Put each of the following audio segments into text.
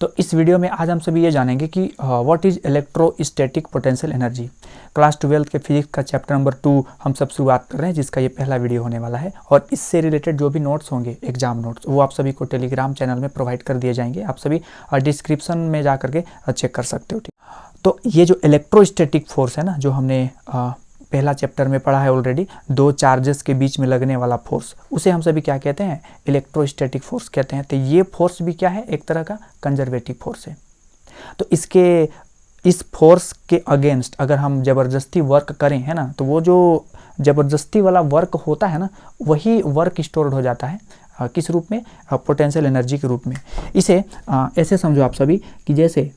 तो इस वीडियो में आज हम सभी ये जानेंगे कि what is electrostatic potential energy. Class 12 के फिजिक्स का चैप्टर नंबर 2 हम सब शुरुआत कर रहे हैं, जिसका ये पहला वीडियो होने वाला है। और इससे रिलेटेड जो भी नोट्स होंगे, एग्जाम नोट्स, वो आप सभी को टेलीग्राम चैनल में प्रोवाइड कर दिए जाएंगे। आप सभी डिस्क्रिप्शन में जा करके चेक कर सकते हो। ठीक, तो ये जो इलेक्ट्रोस्टैटिक फोर्स है ना, जो हमने पहला चैप्टर में पढ़ा है ऑलरेडी, दो चार्जेस के बीच में लगने वाला फोर्स, उसे हम सभी क्या कहते हैं? इलेक्ट्रोस्टैटिक फोर्स कहते हैं। तो ये फोर्स भी क्या है? एक तरह का कंजर्वेटिव फोर्स है। तो इस फोर्स के अगेंस्ट अगर हम ज़बरदस्ती वर्क करें, है ना, तो वो जो ज़बरदस्ती वाला वर्क होता है ना, वही वर्क स्टोर्ड हो जाता है किस रूप में? पोटेंशियल एनर्जी के रूप में। इसे ऐसे समझो आप सभी कि जैसे,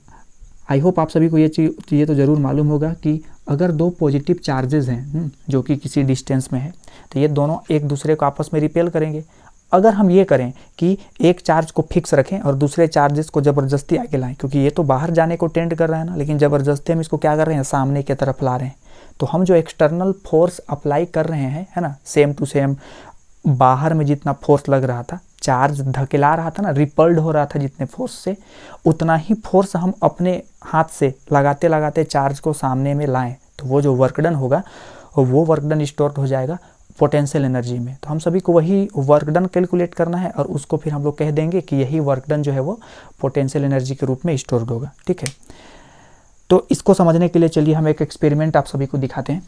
आई होप आप सभी को ये चीज़ तो ज़रूर मालूम होगा कि अगर दो पॉजिटिव चार्जेस हैं जो कि किसी डिस्टेंस में है, तो ये दोनों एक दूसरे को आपस में रिपेल करेंगे। अगर हम ये करें कि एक चार्ज को फिक्स रखें और दूसरे चार्जेस को ज़बरदस्ती आगे लाएं, क्योंकि ये तो बाहर जाने को टेंड कर रहा है ना, लेकिन ज़बरदस्ती हम इसको क्या कर रहे हैं? सामने की तरफ ला रहे हैं। तो हम जो एक्सटर्नल फोर्स अप्लाई कर रहे हैं, है ना, सेम टू सेम बाहर में जितना फोर्स लग रहा था, चार्ज धकेला रहा था ना, रिपल्ड हो रहा था जितने फोर्स से, उतना ही फोर्स हम अपने हाथ से लगाते लगाते चार्ज को सामने में लाएं, तो वो जो वर्क डन होगा वो वर्क डन स्टोर हो जाएगा पोटेंशियल एनर्जी में। तो हम सभी को वही वर्क डन कैलकुलेट करना है और उसको फिर हम लोग कह देंगे कि यही वर्क डन जो है वो पोटेंशियल एनर्जी के रूप में स्टोर्ड होगा। ठीक है, तो इसको समझने के लिए चलिए हम एक एक्सपेरिमेंट आप सभी को दिखाते हैं।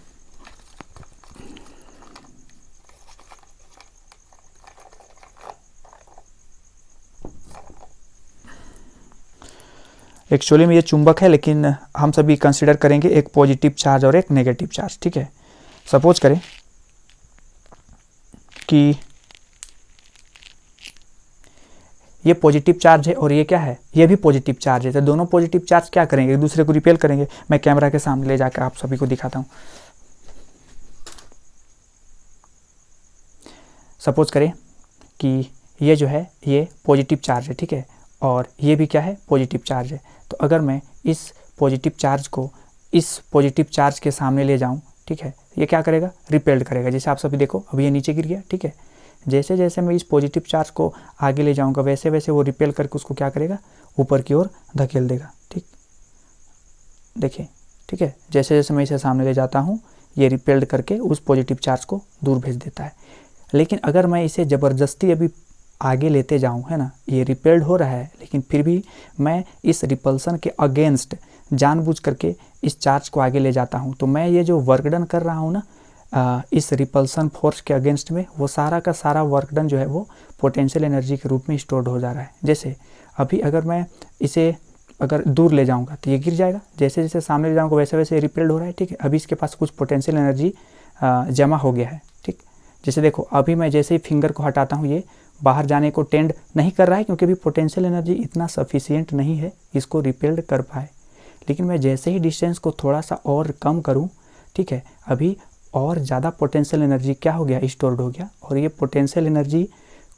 एक्चुअली में ये चुंबक है, लेकिन हम सभी कंसिडर करेंगे एक पॉजिटिव चार्ज और एक नेगेटिव चार्ज। ठीक है, सपोज करें कि ये पॉजिटिव चार्ज है और ये क्या है? ये भी पॉजिटिव चार्ज है। तो दोनों पॉजिटिव चार्ज क्या करेंगे? एक दूसरे को रिपेल करेंगे। मैं कैमरा के सामने ले जाकर आप सभी को दिखाता हूँ। सपोज करें कि ये जो है ये पॉजिटिव चार्ज है, ठीक है, और ये भी क्या है? पॉजिटिव चार्ज है। तो अगर मैं इस पॉजिटिव चार्ज को इस पॉजिटिव चार्ज के सामने ले जाऊं, ठीक है, ये क्या करेगा? रिपेल्ड करेगा। जैसे आप सभी देखो, अभी ये नीचे गिर गया, ठीक है। जैसे जैसे मैं इस पॉजिटिव चार्ज को आगे ले जाऊंगा, वैसे वैसे वो रिपेल करके उसको क्या करेगा? ऊपर की ओर धकेल देगा। ठीक, देखिए, ठीक है, जैसे जैसे मैं इसे सामने ले जाता हूँ, ये रिपेल्ड करके उस पॉजिटिव चार्ज को दूर भेज देता है। लेकिन अगर मैं इसे ज़बरदस्ती अभी आगे लेते जाऊं, है ना, ये रिपेल्ड हो रहा है, लेकिन फिर भी मैं इस रिपल्सन के अगेंस्ट जानबूझ करके इस चार्ज को आगे ले जाता हूं, तो मैं ये जो वर्क डन कर रहा हूं ना, इस रिपल्सन फोर्स के अगेंस्ट में, वो सारा का सारा वर्क डन जो है वो पोटेंशियल एनर्जी के रूप में स्टोर्ड हो जा रहा है। जैसे अभी अगर मैं इसे अगर दूर ले जाऊँगा तो ये गिर जाएगा, जैसे जैसे सामने ले जाऊँगा वैसे वैसे रिपेल्ड हो रहा है। ठीक है, अभी इसके पास कुछ पोटेंशियल एनर्जी जमा हो गया है। ठीक, जैसे देखो, अभी मैं जैसे ही फिंगर को हटाता हूँ, ये बाहर जाने को टेंड नहीं कर रहा है, क्योंकि अभी पोटेंशियल एनर्जी इतना सफिशिएंट नहीं है इसको रिपेल्ड कर पाए। लेकिन मैं जैसे ही डिस्टेंस को थोड़ा सा और कम करूं, ठीक है, अभी और ज़्यादा पोटेंशियल एनर्जी क्या हो गया? स्टोर्ड हो गया। और ये पोटेंशियल एनर्जी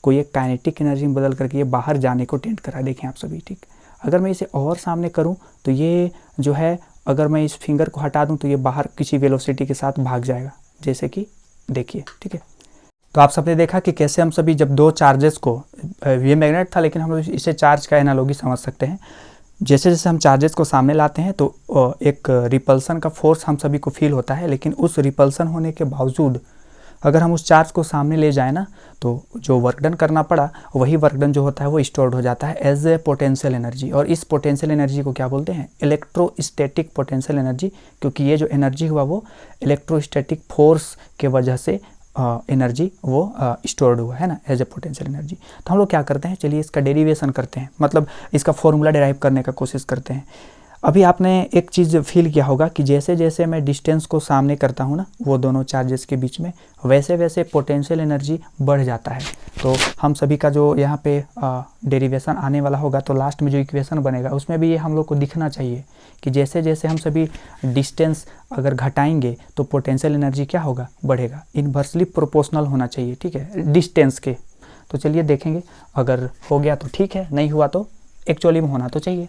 को ये काइनेटिक एनर्जी में बदल करके ये बाहर जाने को टेंड कर रहा है। देखें आप सभी, ठीक, अगर मैं इसे और सामने करूँ तो ये जो है, अगर मैं इस फिंगर को हटा दूँ तो ये बाहर किसी वेलोसिटी के साथ भाग जाएगा, जैसे कि देखिए। ठीक है, तो आप सबने देखा कि कैसे हम सभी जब दो चार्जेस को, ये मैग्नेट था लेकिन हम लोग इसे चार्ज का एनालॉजी समझ सकते हैं, जैसे जैसे हम चार्जेस को सामने लाते हैं तो एक रिपल्सन का फोर्स हम सभी को फील होता है। लेकिन उस रिपल्सन होने के बावजूद अगर हम उस चार्ज को सामने ले जाएं ना, तो जो वर्क डन करना पड़ा, वही वर्क डन जो होता है वो स्टोर्ड हो जाता है एज ए पोटेंशियल एनर्जी। और इस पोटेंशियल एनर्जी को क्या बोलते हैं? इलेक्ट्रोस्टैटिक पोटेंशियल एनर्जी, क्योंकि ये जो एनर्जी हुआ वो इलेक्ट्रोस्टैटिक फोर्स के वजह से एनर्जी वो स्टोर्ड हुआ है ना, एज ए पोटेंशियल एनर्जी। तो हम लोग क्या करते हैं? चलिए इसका डेरिवेशन करते हैं, मतलब इसका फॉर्मूला डिराइव करने का कोशिश करते हैं। अभी आपने एक चीज़ फील किया होगा कि जैसे जैसे मैं डिस्टेंस को सामने करता हूँ ना, वो दोनों चार्जेस के बीच में, वैसे वैसे पोटेंशियल एनर्जी बढ़ जाता है। तो हम सभी का जो यहाँ पे डेरिवेशन आने वाला होगा, तो लास्ट में जो इक्वेशन बनेगा उसमें भी ये हम लोग को दिखना चाहिए कि जैसे जैसे हम सभी डिस्टेंस अगर घटाएंगे तो पोटेंशियल एनर्जी क्या होगा? बढ़ेगा। इन्वर्सली प्रोपोर्शनल होना चाहिए, ठीक है, डिस्टेंस के। तो चलिए देखेंगे, अगर हो गया तो ठीक है, नहीं हुआ तो एक्चुअली में होना तो चाहिए।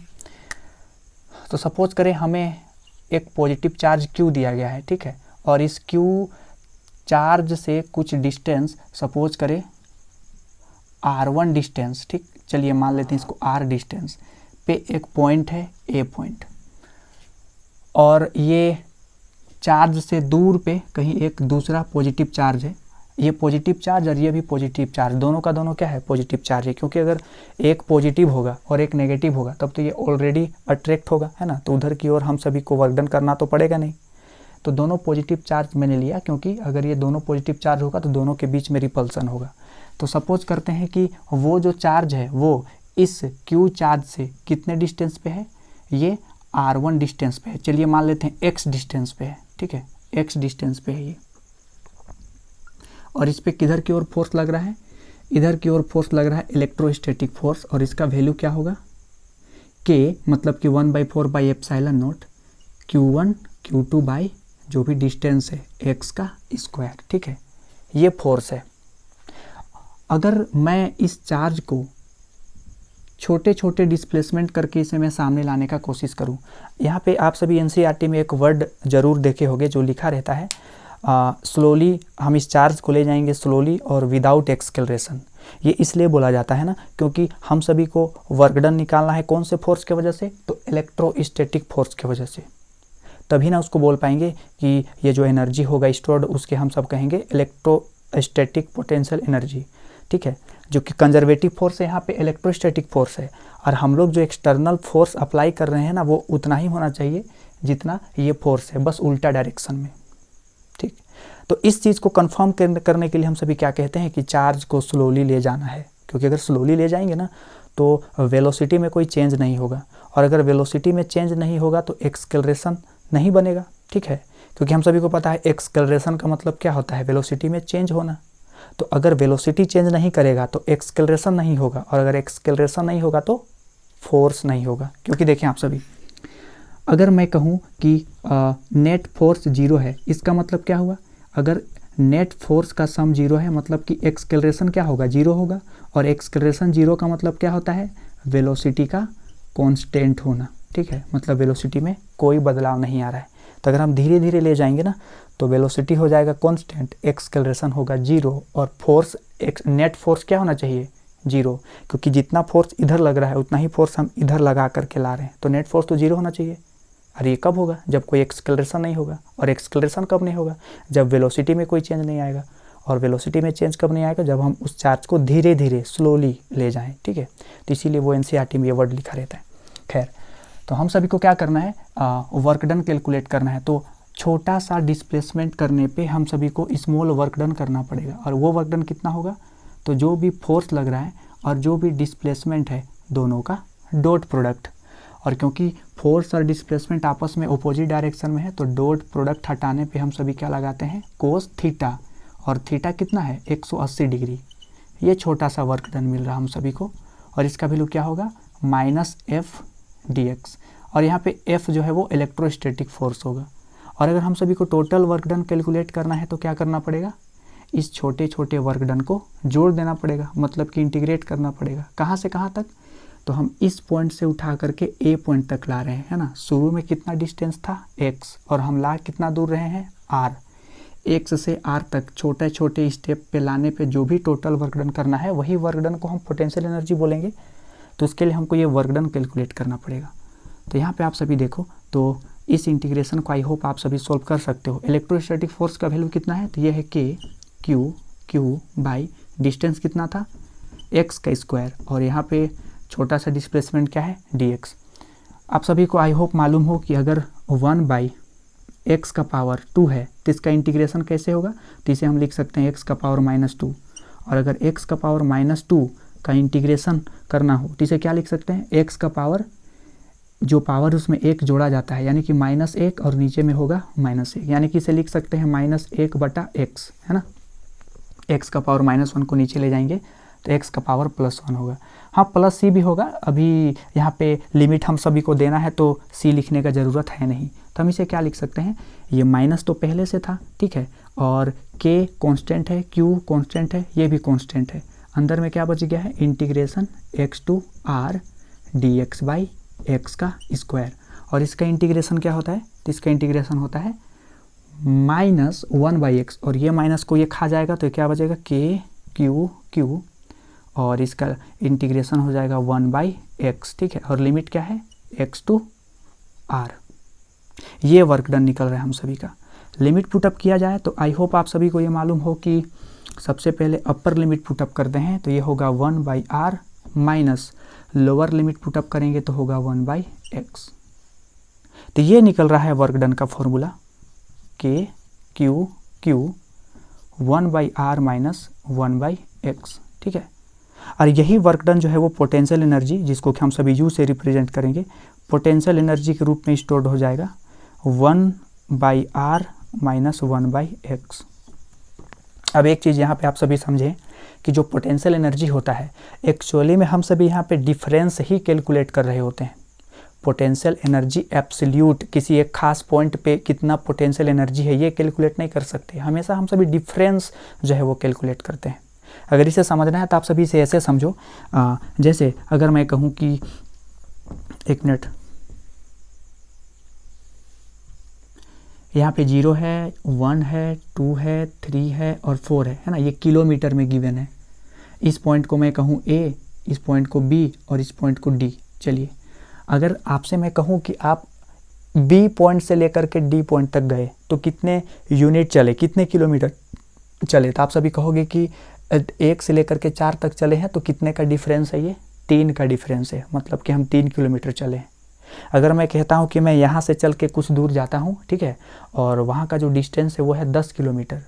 तो सपोज करें हमें एक पॉजिटिव चार्ज Q दिया गया है, ठीक है, और इस Q चार्ज से कुछ डिस्टेंस, सपोज करें R1 डिस्टेंस, ठीक, चलिए मान लेते हैं इसको R डिस्टेंस, पे एक पॉइंट है ए पॉइंट, और ये चार्ज से दूर पे कहीं एक दूसरा पॉजिटिव चार्ज है। ये पॉजिटिव चार्ज और ये भी पॉजिटिव चार्ज, दोनों का दोनों क्या है, पॉजिटिव चार्ज है, क्योंकि अगर एक पॉजिटिव होगा और एक नेगेटिव होगा तब तो ये ऑलरेडी अट्रैक्ट होगा, है ना, तो उधर की ओर हम सभी को वर्क डन करना तो पड़ेगा नहीं। तो दोनों पॉजिटिव चार्ज मैंने लिया, क्योंकि अगर ये दोनों पॉजिटिव चार्ज होगा तो दोनों के बीच में रिपल्सन होगा। तो सपोज करते हैं कि वो जो चार्ज है वो इस Q चार्ज से कितने डिस्टेंस पे है, ये R1 डिस्टेंस पे है, चलिए मान लेते हैं X डिस्टेंस पे है, ठीक है, X डिस्टेंस पे है ये, और इस पे किधर की ओर फोर्स लग रहा है, इधर की ओर फोर्स लग रहा है इलेक्ट्रोस्टैटिक फोर्स, और इसका वैल्यू क्या होगा, K मतलब कि 1/4/ε0 Q1 Q2 बाई जो भी डिस्टेंस है x का स्क्वायर, ठीक है, ये फोर्स है। अगर मैं इस चार्ज को छोटे छोटे डिस्प्लेसमेंट करके इसे मैं सामने लाने का कोशिश करूं, यहाँ पे आप सभी एनसीईआरटी में एक वर्ड जरूर देखे होंगे जो लिखा रहता है स्लोली, हम इस चार्ज को ले जाएंगे स्लोली और विदाउट एक्सकेलरेशन। ये इसलिए बोला जाता है ना, क्योंकि हम सभी को वर्क डन निकालना है कौन से फोर्स के वजह से, तो इलेक्ट्रोस्टैटिक फोर्स के वजह से, तभी ना उसको बोल पाएंगे कि ये जो एनर्जी होगा स्टोर्ड उसके हम सब कहेंगे इलेक्ट्रोस्टैटिक पोटेंशियल एनर्जी, ठीक है, जो कि कंजर्वेटिव फोर्स है, यहाँ पे इलेक्ट्रोस्टैटिक फोर्स है, और हम लोग जो एक्सटर्नल फोर्स अप्लाई कर रहे हैं ना वो उतना ही होना चाहिए जितना ये फोर्स है, बस उल्टा डायरेक्शन में, ठीक। तो इस चीज़ को कंफर्म करने के लिए हम सभी क्या कहते हैं कि चार्ज को स्लोली ले जाना है, क्योंकि अगर स्लोली ले जाएंगे ना तो वेलोसिटी में कोई चेंज नहीं होगा, और अगर वेलोसिटी में चेंज नहीं होगा तो एक्सकेलरेशन नहीं बनेगा, ठीक है, क्योंकि हम सभी को पता है एक्सकेलरेशन का मतलब क्या होता है, वेलोसिटी में चेंज होना। तो अगर वेलोसिटी चेंज नहीं करेगा तो एक्सकेलरेशन नहीं होगा, और अगर एक्सकेलरेशन नहीं होगा तो फोर्स नहीं होगा। क्योंकि देखें आप सभी, अगर मैं कहूँ कि नेट फोर्स 0 है, इसका मतलब क्या हुआ, अगर नेट फोर्स का सम 0 है मतलब कि एक्सकेलरेशन क्या होगा, 0 होगा, और एक्सकेलरेशन 0 का मतलब क्या होता है, वेलोसिटी का कांस्टेंट होना, ठीक है, मतलब वेलोसिटी में कोई बदलाव नहीं आ रहा है। तो अगर हम धीरे धीरे ले जाएंगे ना तो वेलोसिटी हो जाएगा कांस्टेंट, एक्सकेलरेशन होगा 0, और फोर्स नेट फोर्स क्या होना चाहिए, 0, क्योंकि जितना फोर्स इधर लग रहा है उतना ही फोर्स हम इधर लगा करके ला रहे हैं, तो नेट फोर्स तो 0 होना चाहिए। और ये कब होगा, जब कोई एक्सकेलरेशन नहीं होगा, और एक्सकेलरेशन कब नहीं होगा, जब वेलोसिटी में कोई चेंज नहीं आएगा, और वेलोसिटी में चेंज कब नहीं आएगा, जब हम उस चार्ज को धीरे धीरे स्लोली ले जाएं, ठीक है। तो इसीलिए वो एनसीईआरटी में ये वर्ड लिखा रहता है। खैर, तो हम सभी को क्या करना है, वर्क डन कैलकुलेट करना है, तो छोटा सा डिस्प्लेसमेंट करने पे हम सभी को स्मॉल वर्क डन करना पड़ेगा, और वो वर्क डन कितना होगा, तो जो भी फोर्स लग रहा है और जो भी डिस्प्लेसमेंट है दोनों का डॉट प्रोडक्ट, और क्योंकि फोर्स और डिस्प्लेसमेंट आपस में अपोजिट डायरेक्शन में है तो डॉट प्रोडक्ट हटाने पे हम सभी क्या लगाते हैं, कोस थीटा, और थीटा कितना है 180 डिग्री। ये छोटा सा वर्क डन मिल रहा हम सभी को, और इसका वैल्यू क्या होगा, -F dx, और यहाँ पे F जो है वो इलेक्ट्रोस्टैटिक फोर्स होगा। और अगर हम सभी को टोटल वर्क डन कैलकुलेट करना है तो क्या करना पड़ेगा, इस छोटे छोटे वर्क डन को जोड़ देना पड़ेगा, मतलब कि इंटीग्रेट करना पड़ेगा। कहाँ से कहाँ तक, तो हम इस पॉइंट से उठा करके ए पॉइंट तक ला रहे हैं, है ना। शुरू में कितना डिस्टेंस था x, और हम ला कितना दूर रहे हैं r। x से r तक छोटे छोटे स्टेप पे लाने पे जो भी टोटल वर्क डन करना है वही वर्क डन को हम पोटेंशियल एनर्जी बोलेंगे। तो उसके लिए हमको ये वर्क डन कैलकुलेट करना पड़ेगा। तो यहाँ पे आप सभी देखो, तो इस इंटीग्रेशन को आई होप आप सभी सॉल्व कर सकते हो। इलेक्ट्रोस्टैटिक फोर्स का वैल्यू कितना है, तो ये है Q बाई डिस्टेंस कितना था x का स्क्वायर, और यहाँ पे छोटा सा डिस्प्लेसमेंट क्या है dx। आप सभी को आई होप मालूम हो कि अगर 1/x का पावर 2 है तो इसका इंटीग्रेशन कैसे होगा, तो इसे हम लिख सकते हैं x का पावर -2, और अगर x का पावर -2 का इंटीग्रेशन करना हो तो इसे क्या लिख सकते हैं, x का पावर, जो पावर उसमें एक जोड़ा जाता है यानी कि -1, और नीचे में होगा -1, यानी कि इसे लिख सकते हैं -1/x, है ना। x का पावर -1 को नीचे ले जाएंगे तो x का पावर +1 होगा। हाँ, प्लस c भी होगा, अभी यहाँ पे लिमिट हम सभी को देना है तो c लिखने का ज़रूरत है नहीं, तो हम इसे क्या लिख सकते हैं, ये माइनस तो पहले से था, ठीक है, और k कांस्टेंट है, q कांस्टेंट है, ये भी कांस्टेंट है। अंदर में क्या बच गया है, integration x to r dx by x का स्क्वायर, और इसका इंटीग्रेशन क्या होता है, तो इसका इंटीग्रेशन होता है -1/x, और ये माइनस को ये खा जाएगा तो क्या बचेगा, k q q, और इसका इंटीग्रेशन हो जाएगा 1/x, ठीक है, और लिमिट क्या है x to r। ये वर्क डन निकल रहा है हम सभी का। लिमिट पुटअप किया जाए तो आई होप आप सभी को ये मालूम हो कि सबसे पहले अपर लिमिट पुटअप करते हैं तो ये होगा 1/r minus lower limit put up करेंगे तो होगा 1/x। तो ये निकल रहा है वर्क डन का formula k q q 1/r minus 1/x, ठीक है। और यही वर्क डन जो है वो पोटेंशियल एनर्जी, जिसको कि हम सभी U से रिप्रेजेंट करेंगे, पोटेंशियल एनर्जी के रूप में स्टोर्ड हो जाएगा 1/r माइनस 1/x। अब एक चीज़ यहाँ पे आप सभी समझें कि जो पोटेंशियल एनर्जी होता है एक्चुअली में हम सभी यहाँ पे डिफरेंस ही कैलकुलेट कर रहे होते हैं। पोटेंशियल एनर्जी एब्सोल्यूट किसी एक खास पॉइंट पे कितना पोटेंशियल एनर्जी है ये कैलकुलेट नहीं कर सकते, हमेशा हम सभी डिफरेंस जो है वो कैलकुलेट करते हैं। अगर इसे समझना है तो आप सभी इसे ऐसे समझो, जैसे अगर मैं कहूँ कि एक मिनट, यहाँ पे 0 है, 1 है, 2 है, 3 है और 4 है ना, ये किलोमीटर में गिवन है। इस पॉइंट को मैं कहूँ A, इस पॉइंट को B और इस पॉइंट को D। चलिए अगर आपसे मैं कहूँ कि आप B पॉइंट से लेकर के D पॉइंट तक गए तो कितने यूनिट चले, कितने किलोमीटर चले, तो आप सभी कहोगे कि 1 से लेकर के 4 तक चले हैं तो कितने का डिफरेंस है, ये 3 का डिफरेंस है, मतलब कि हम 3 किलोमीटर चले हैं। अगर मैं कहता हूँ कि मैं यहाँ से चल के कुछ दूर जाता हूँ, ठीक है, और वहाँ का जो डिस्टेंस है वो है 10 किलोमीटर,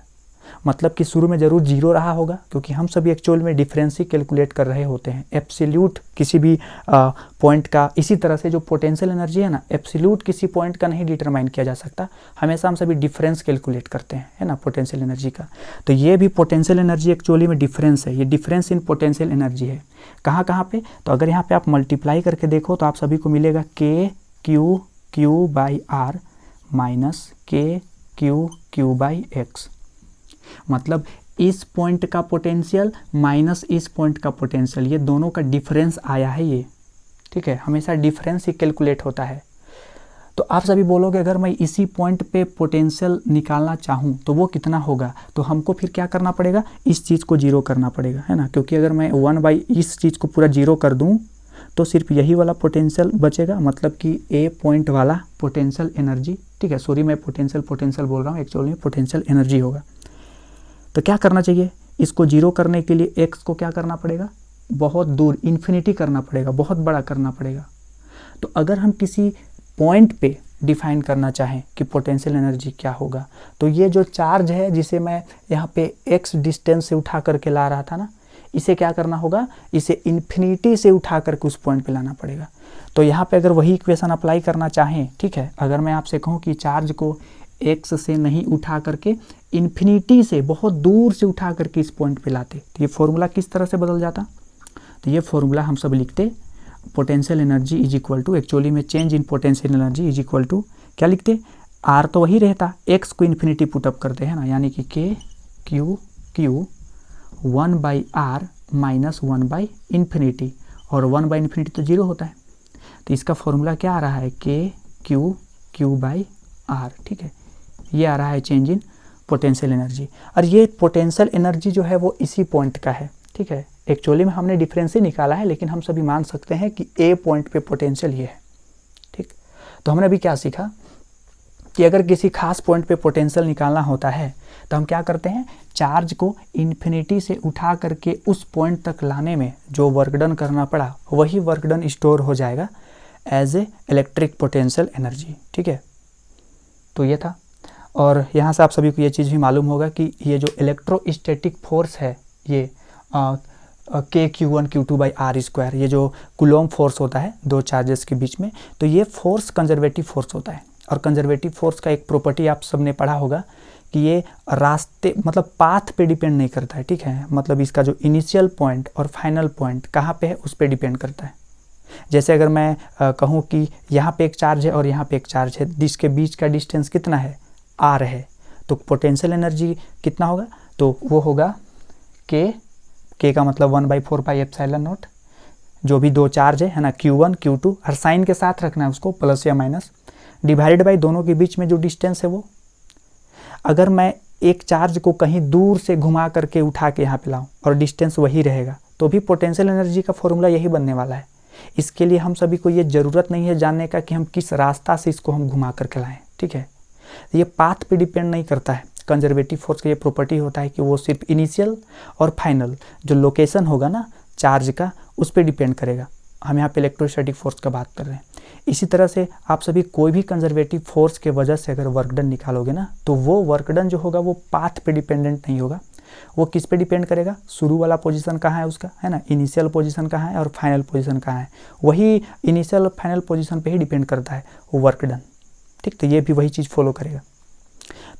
मतलब कि शुरू में ज़रूर 0 रहा होगा, क्योंकि हम सभी एक्चुअल में डिफरेंस ही कैलकुलेट कर रहे होते हैं। एब्सोल्यूट किसी भी पॉइंट का, इसी तरह से जो पोटेंशियल एनर्जी है ना, एब्सोल्यूट किसी पॉइंट का नहीं डिटरमाइन किया जा सकता, हमेशा हम सभी डिफरेंस कैलकुलेट करते हैं, है ना, पोटेंशियल एनर्जी का। तो ये भी पोटेंशियल एनर्जी एक्चुअली में डिफरेंस है, ये डिफरेंस इन पोटेंशियल एनर्जी है। कहाँ कहाँ पे, तो अगर यहाँ पे आप मल्टीप्लाई करके देखो तो आप सभी को मिलेगा k q/r minus k q/x, मतलब इस पॉइंट का पोटेंशियल माइनस इस पॉइंट का पोटेंशियल, ये दोनों का डिफरेंस आया है ये, ठीक है, हमेशा डिफरेंस ही कैलकुलेट होता है। तो आप सभी बोलोगे अगर मैं इसी पॉइंट पे पोटेंशियल निकालना चाहूँ तो वो कितना होगा, तो हमको फिर क्या करना पड़ेगा, इस चीज़ को 0 करना पड़ेगा, है ना, क्योंकि अगर मैं 1/ इस चीज़ को पूरा 0 कर दूँ तो सिर्फ यही वाला पोटेंशियल बचेगा, मतलब कि A पॉइंट वाला पोटेंशियल एनर्जी, ठीक है, सॉरी मैं पोटेंशियल बोल रहा हूँ, एक्चुअली में पोटेंशियल एनर्जी होगा। तो क्या करना चाहिए, इसको 0 करने के लिए x को क्या करना पड़ेगा, बहुत दूर इन्फिनिटी करना पड़ेगा, बहुत बड़ा करना पड़ेगा। तो अगर हम किसी पॉइंट पे डिफाइन करना चाहें कि पोटेंशियल एनर्जी क्या होगा, तो ये जो चार्ज है जिसे मैं यहाँ पे x डिस्टेंस से उठा करके ला रहा था ना, इसे क्या करना होगा, इसे इन्फिनिटी से उठा करके उस पॉइंट पे लाना पड़ेगा। तो यहाँ पे अगर वही इक्वेशन अप्लाई करना चाहें, ठीक है, अगर मैं आपसे कहूँ कि चार्ज को x से नहीं उठा करके इन्फिनिटी से बहुत दूर से उठा करके इस पॉइंट पे लाते, तो ये फॉर्मूला किस तरह से बदल जाता, तो ये फॉर्मूला हम सब लिखते potential energy is equal to, actually में change in potential energy is equal to क्या लिखते, r तो वही रहता, x को इन्फिनिटी पुटअप करते हैं ना, यानी कि k q 1/r माइनस 1/इंफिनिटी, और 1/इंफिनिटी तो 0 होता है, तो इसका फॉर्मूला क्या आ रहा है, k q/r, ठीक है, ये आ रहा है चेंज इन पोटेंशियल एनर्जी। और ये पोटेंशियल एनर्जी जो है वो इसी पॉइंट का है, ठीक है, एक्चुअली में हमने डिफरेंस ही निकाला है, लेकिन हम सभी मान सकते हैं कि A पॉइंट पे पोटेंशियल ये है, ठीक। तो हमने अभी क्या सीखा कि अगर किसी खास पॉइंट पे पोटेंशियल निकालना होता है तो हम क्या करते हैं, चार्ज को इन्फिनिटी से उठा करके उस पॉइंट तक लाने में जो वर्क डन करना पड़ा वही वर्क डन स्टोर हो जाएगा as a electric potential energy, ठीक है। तो ये था, और यहाँ से आप सभी को ये चीज़ भी मालूम होगा कि ये जो इलेक्ट्रोस्टैटिक फोर्स है ये k q1 q2/r², ये जो कूलॉम फोर्स होता है दो चार्जेस के बीच में, तो ये फोर्स कंजर्वेटिव फोर्स होता है। और कंजर्वेटिव फोर्स का एक प्रॉपर्टी आप सबने पढ़ा होगा कि ये रास्ते मतलब पाथ पे डिपेंड नहीं करता है, ठीक है, मतलब इसका जो इनिशियल पॉइंट और फाइनल पॉइंट कहाँ पे है उस पर डिपेंड करता है। जैसे अगर मैं कहूँ कि यहाँ पे एक चार्ज है और यहाँ पे एक चार्ज है, जिसके बीच का डिस्टेंस कितना है, r है, तो पोटेंशियल एनर्जी कितना होगा, तो वो होगा k का मतलब 1/4πε0, जो भी दो चार्ज है ना, q1 q2, हर साइन के साथ रखना है उसको, प्लस या माइनस, डिवाइडेड बाई दोनों के बीच में जो डिस्टेंस है वो। अगर मैं एक चार्ज को कहीं दूर से घुमा करके उठा के यहाँ पे लाऊं और डिस्टेंस वही रहेगा तो भी पोटेंशियल एनर्जी का फॉर्मूला यही बनने वाला है। इसके लिए हम सभी को ये ज़रूरत नहीं है जानने का कि हम किस रास्ता से इसको हम घुमा कर खिलाएं, ठीक है। ये पाथ पे डिपेंड नहीं करता है। कंजर्वेटिव फोर्स का ये प्रॉपर्टी होता है कि वो सिर्फ इनिशियल और फाइनल जो लोकेशन होगा ना चार्ज का, उस पर डिपेंड करेगा। हम यहाँ पे इलेक्ट्रोस्टैटिक फोर्स का बात कर रहे हैं। इसी तरह से आप सभी कोई भी कंजर्वेटिव फोर्स के वजह से अगर वर्क डन निकालोगे ना, तो वो वर्क डन जो होगा वो पाथ पे डिपेंडेंट नहीं होगा। वो किस पे डिपेंड करेगा? शुरू वाला पोजीशन कहाँ है उसका, है ना, इनिशियल पोजीशन कहाँ है और फाइनल पोजीशन कहाँ है, वही इनिशियल और फाइनल पोजीशन पे ही डिपेंड करता है वो वर्क डन, ठीक। तो ये भी वही चीज़ फॉलो करेगा।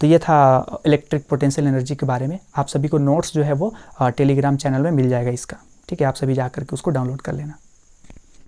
तो ये था इलेक्ट्रिक पोटेंशियल एनर्जी के बारे में। आप सभी को नोट्स जो है वो टेलीग्राम चैनल में मिल जाएगा इसका, ठीक है। आप सभी जा करके उसको डाउनलोड कर लेना।